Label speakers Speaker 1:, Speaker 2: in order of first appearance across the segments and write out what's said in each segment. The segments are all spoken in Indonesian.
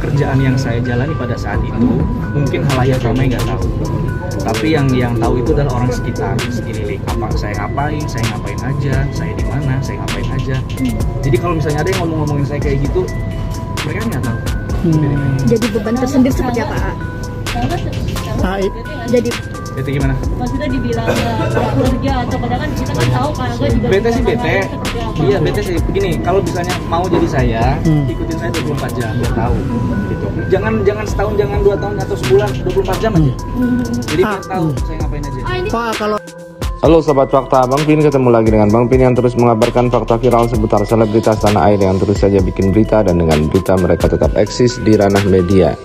Speaker 1: pekerjaan yang saya jalani pada saat itu mungkin halayak ramai nggak tahu, tapi yang tahu itu adalah orang sekitar, sekeliling. Apa saya ngapain aja, saya di mana, saya ngapain aja. Jadi kalau misalnya ada yang ngomongin saya kayak gitu, mereka nggak tahu.
Speaker 2: Jadi beban tersendiri seperti apa? Jadi
Speaker 1: Bete gimana?
Speaker 3: Maksudnya dibilang kerja atau kadang kan kita kan tahu kan juga
Speaker 1: Bete sih bete. Iya bete sih. Begini, kalau misalnya mau jadi saya, ikutin saya 24 jam biar tahu. Gitu. Jangan setahun, jangan 2 tahun atau sebulan, 24 jam aja. Jadi biar tahu saya ngapain aja.
Speaker 2: Pak, kalau
Speaker 4: Halo Sobat Fakta, Bang Pin ketemu lagi dengan Bang Pin yang terus mengabarkan fakta viral seputar selebritas tanah air yang terus saja bikin berita, dan dengan berita mereka tetap eksis di ranah media.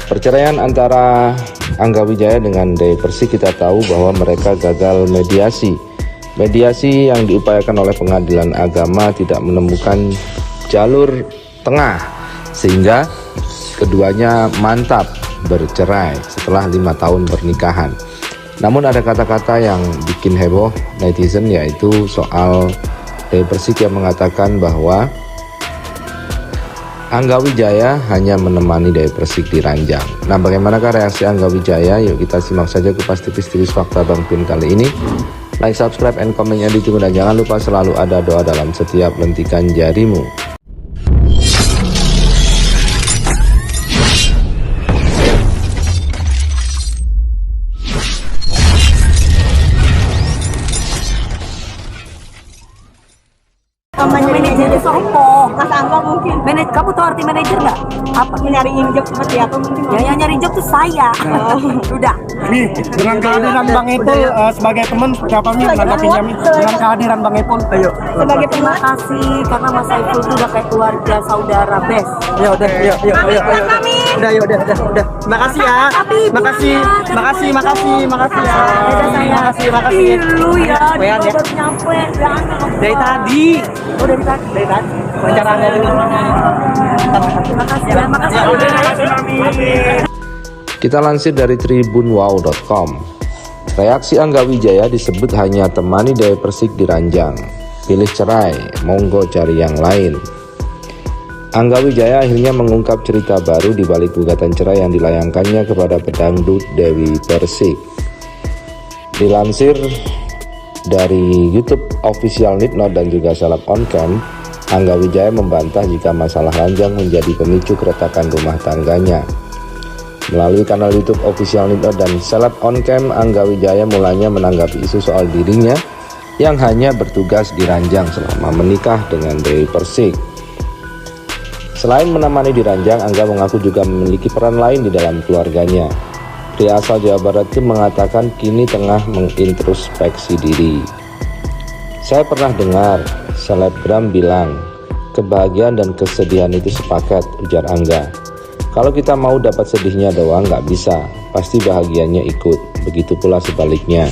Speaker 4: Perceraian antara Angga Wijaya dengan Dewi Persik, kita tahu bahwa mereka gagal mediasi. Mediasi yang diupayakan oleh Pengadilan Agama tidak menemukan jalur tengah, sehingga keduanya mantap bercerai setelah 5 tahun pernikahan. Namun ada kata-kata yang bikin heboh netizen, yaitu soal Dewi Persik yang mengatakan bahwa Angga Wijaya hanya menemani Dewi Persik di ranjang. Nah, bagaimanakah reaksi Angga Wijaya? Yuk kita simak saja kupas tipis-tipis fakta Bang Pin kali ini. Like, subscribe, and komennya ditunggu, dan jangan lupa selalu ada doa dalam setiap lentikan jarimu.
Speaker 5: Manajernya sopo, Mas Angga mungkin. Kamu tahu arti manajer nggak? Apa nyariin job seperti apa mungkin? Ya, yang nyari job tuh saya. Udah.
Speaker 6: Nih, dengan kehadiran Bang Ipul sebagai teman, seperti apa nih menanggapinya nih? Dengan kehadiran Bang Ipul, ayo.
Speaker 5: Sebagai terima kasih karena Mas Saiful itu udah kayak keluarga saudara best.
Speaker 6: Ya udah, yuk. Udah, yuk, udah. Makasih ya. Makasih ya. Makasih.
Speaker 5: Lu ya,
Speaker 6: Wean ya.
Speaker 5: baru nyampe.
Speaker 6: Dari tadi.
Speaker 5: Oh, dari tadi.
Speaker 6: Rencananya dulu.
Speaker 5: Makasih ya.
Speaker 4: Kita lansir dari tribunwow.com. Reaksi Angga Wijaya disebut hanya temani Dewi Persik di ranjang. Pilih cerai, monggo cari yang lain. Angga Wijaya akhirnya mengungkap cerita baru di balik gugatan cerai yang dilayangkannya kepada pedangdut Dewi Persik. Dilansir dari YouTube official Nitnot dan juga Seleb On Cam, Angga Wijaya membantah jika masalah ranjang menjadi pemicu keretakan rumah tangganya. Melalui kanal YouTube official Nitnot dan Seleb On Cam, Angga Wijaya mulanya menanggapi isu soal dirinya yang hanya bertugas di ranjang selama menikah dengan Dewi Persik. Selain menemani di ranjang, Angga mengaku juga memiliki peran lain di dalam keluarganya. Pria asal Jawa Barat itu mengatakan kini tengah mengintrospeksi diri. Saya pernah dengar selebgram bilang, kebahagiaan dan kesedihan itu sepaket, ujar Angga. Kalau kita mau dapat sedihnya doang nggak bisa, pasti bahagianya ikut, begitu pula sebaliknya.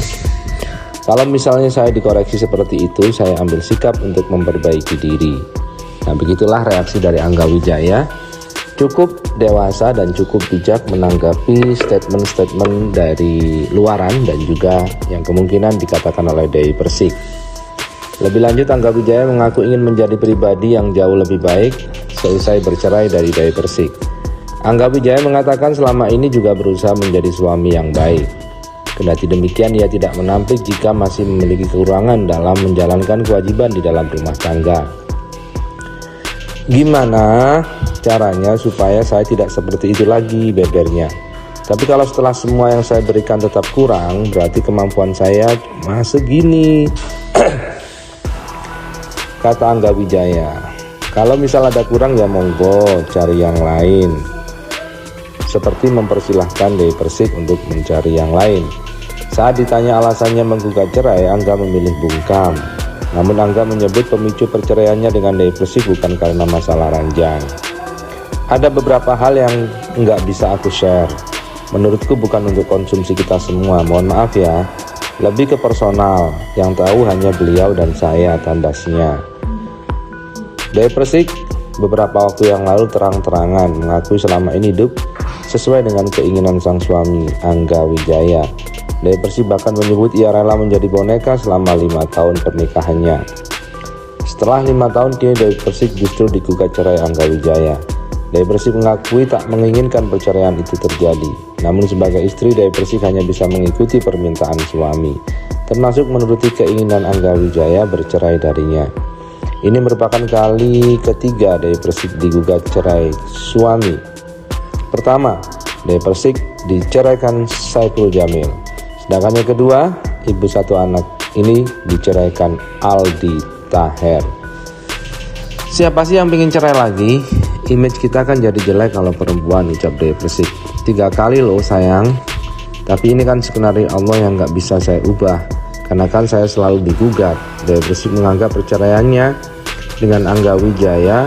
Speaker 4: Kalau misalnya saya dikoreksi seperti itu, saya ambil sikap untuk memperbaiki diri. Nah, begitulah reaksi dari Angga Wijaya. Cukup dewasa dan cukup bijak menanggapi statement-statement dari luaran dan juga yang kemungkinan dikatakan oleh Dewi Persik. Lebih lanjut, Angga Wijaya mengaku ingin menjadi pribadi yang jauh lebih baik seusai bercerai dari Dewi Persik. Angga Wijaya mengatakan selama ini juga berusaha menjadi suami yang baik. Kendati demikian, ia tidak menampik jika masih memiliki kekurangan dalam menjalankan kewajiban di dalam rumah tangga. Gimana caranya supaya saya tidak seperti itu lagi, bebernya. Tapi kalau setelah semua yang saya berikan tetap kurang, berarti kemampuan saya cuma segini. Kata Angga Wijaya. Kalau misal ada kurang ya monggo cari yang lain. Seperti mempersilahkan Dewi Persik untuk mencari yang lain. Saat ditanya alasannya menggugat cerai, Angga memilih bungkam. Namun Angga menyebut pemicu perceraiannya dengan Dewi Persik bukan karena masalah ranjang. Ada beberapa hal yang nggak bisa aku share. Menurutku bukan untuk konsumsi kita semua, mohon maaf ya. Lebih ke personal, yang tahu hanya beliau dan saya, tandasnya. Dewi Persik beberapa waktu yang lalu terang-terangan mengakui selama ini hidup sesuai dengan keinginan sang suami, Angga Wijaya. Dewi Persik bahkan menyebut ia rela menjadi boneka selama 5 tahun pernikahannya. Setelah 5 tahun, kini Dewi Persik justru digugat cerai Angga Wijaya. Dewi Persik mengakui tak menginginkan perceraian itu terjadi. Namun sebagai istri, Dewi Persik hanya bisa mengikuti permintaan suami, termasuk menuruti keinginan Angga Wijaya bercerai darinya. Ini merupakan kali ketiga Dewi Persik digugat cerai suami. Pertama, Dewi Persik diceraikan Saiful Jamil. Sedangkan yang kedua, ibu satu anak ini diceraikan Aldi Taher. Siapa sih yang ingin cerai lagi? Image kita kan jadi jelek kalau perempuan, ucap Dewi Persik. 3 kali loh sayang. Tapi ini kan skenario Allah yang gak bisa saya ubah, karena kan saya selalu digugat. Dewi Persik menganggap perceraiannya dengan Angga Wijaya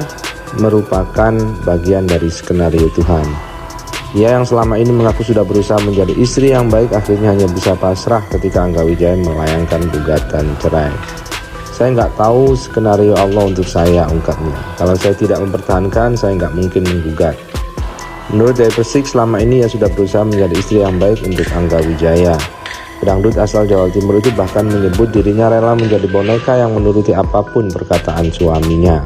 Speaker 4: merupakan bagian dari skenario Tuhan. Ia yang selama ini mengaku sudah berusaha menjadi istri yang baik, akhirnya hanya bisa pasrah ketika Angga Wijaya melayangkan gugatan cerai. Saya nggak tahu skenario Allah untuk saya, ungkapnya. Kalau saya tidak mempertahankan, saya nggak mungkin menggugat. Menurut Dewi Persik, selama ini ia sudah berusaha menjadi istri yang baik untuk Angga Wijaya. Pedangdut asal Jawa Timur itu bahkan menyebut dirinya rela menjadi boneka yang menuruti apapun perkataan suaminya.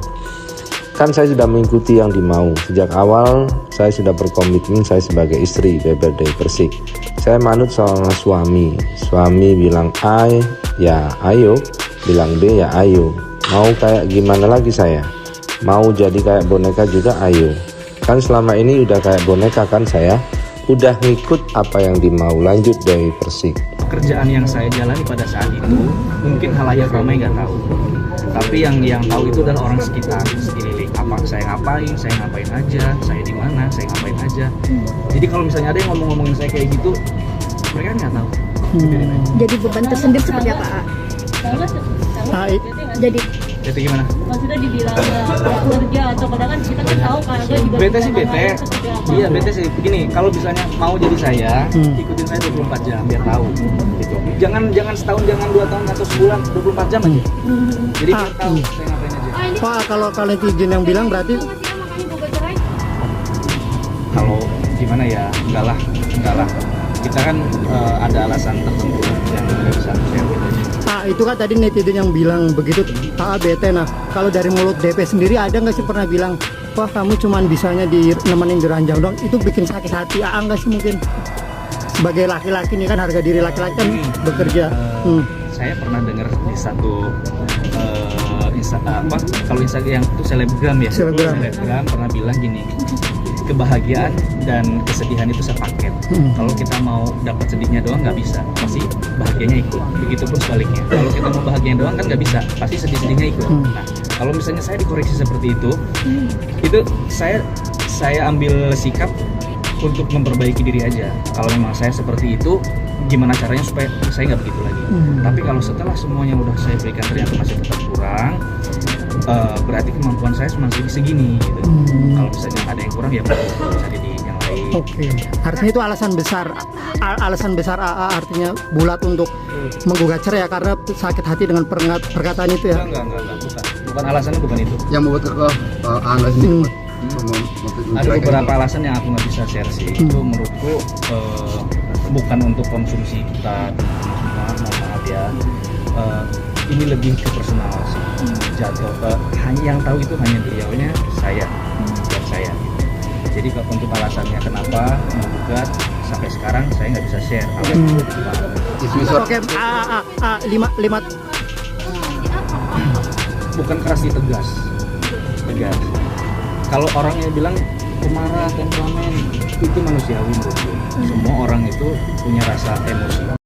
Speaker 4: Kan saya sudah mengikuti yang dimau. Sejak awal saya sudah berkomitmen saya sebagai istri, beber Dewi Persik. Saya manut sama suami. Suami bilang A, ya ayo. Bilang B, ya ayo. Mau kayak gimana lagi saya? Mau jadi kayak boneka juga ayo. Kan selama ini udah kayak boneka kan saya. Udah ngikut apa yang dimau, lanjut Dewi Persik.
Speaker 1: Pekerjaan yang saya jalani pada saat itu mungkin halayak ramai nggak tahu, tapi yang tahu itu adalah orang sekitar, sekeliling. Apa saya ngapain aja, saya di mana, saya ngapain aja. Jadi kalau misalnya ada yang ngomongin saya kayak gitu, mereka nggak tahu.
Speaker 2: Jadi beban tersendiri seperti apa, A? Jadi
Speaker 1: gimana?
Speaker 3: Maksudnya dibilang kerja atau kadang kan kita kan tahu kan juga
Speaker 1: Bete sih bete. Iya bete sih. Begini, kalau misalnya mau jadi saya, ikutin saya 24 jam biar tahu. Gitu. Jangan setahun, jangan 2 tahun atau sebulan, 24 jam aja. Jadi biar tahu saya ngapain aja.
Speaker 6: Pak, kalau netizen yang bilang berarti
Speaker 1: Kalau gimana ya, enggak lah. Kita kan ada alasan tertentu yang tidak bisa share aja.
Speaker 6: itu kan tadi netizen yang bilang begitu, bete. Nah, kalau dari mulut DP sendiri ada nggak sih pernah bilang, wah kamu cuman bisanya nemenin di ranjang dong, itu bikin sakit hati nggak sih mungkin? Sebagai laki-laki nih kan harga diri laki-laki kan bekerja.
Speaker 1: Saya pernah dengar di satu kalau Instagram yang itu selebgram pernah bilang gini, kebahagiaan dan kesedihan itu sepaket. Kalau kita mau dapat sedihnya doang nggak bisa, pasti bahagianya ikut. Begitupun sebaliknya, kalau kita mau bahagianya doang kan nggak bisa, pasti sedih-sedihnya ikut. Nah, kalau misalnya saya dikoreksi seperti itu saya ambil sikap untuk memperbaiki diri aja. Kalau memang saya seperti itu, gimana caranya supaya saya nggak begitu lagi. Tapi kalau setelah semuanya udah saya berikan ternyata masih tetap kurang, berarti kemampuan saya masih segini gitu. Kalau misalnya ada yang kurang ya perlu cari di yang lain.
Speaker 6: Oke. Artinya itu alasan besar AA artinya bulat untuk menggugat cerai ya, karena sakit hati dengan perkataan itu ya.
Speaker 1: Enggak, bukan alasannya bukan itu.
Speaker 7: Yang membuat Angga sendiri
Speaker 1: Ada beberapa alasan yang aku nggak bisa share sih. Itu menurutku bukan untuk konsumsi kita semua, mohon maaf ya. Ini lebih ke personal sih. Jatuh hanya yang tahu itu hanya beliaunya, saya dan saya. Jadi untuk alasannya kenapa menggugat sampai sekarang saya nggak bisa share.
Speaker 6: Oke, lima.
Speaker 1: Bukan keras sih, tegas. Kalau orangnya bilang pemarah, temperamen, itu manusiawi menurutku. Semua orang itu punya rasa emosi.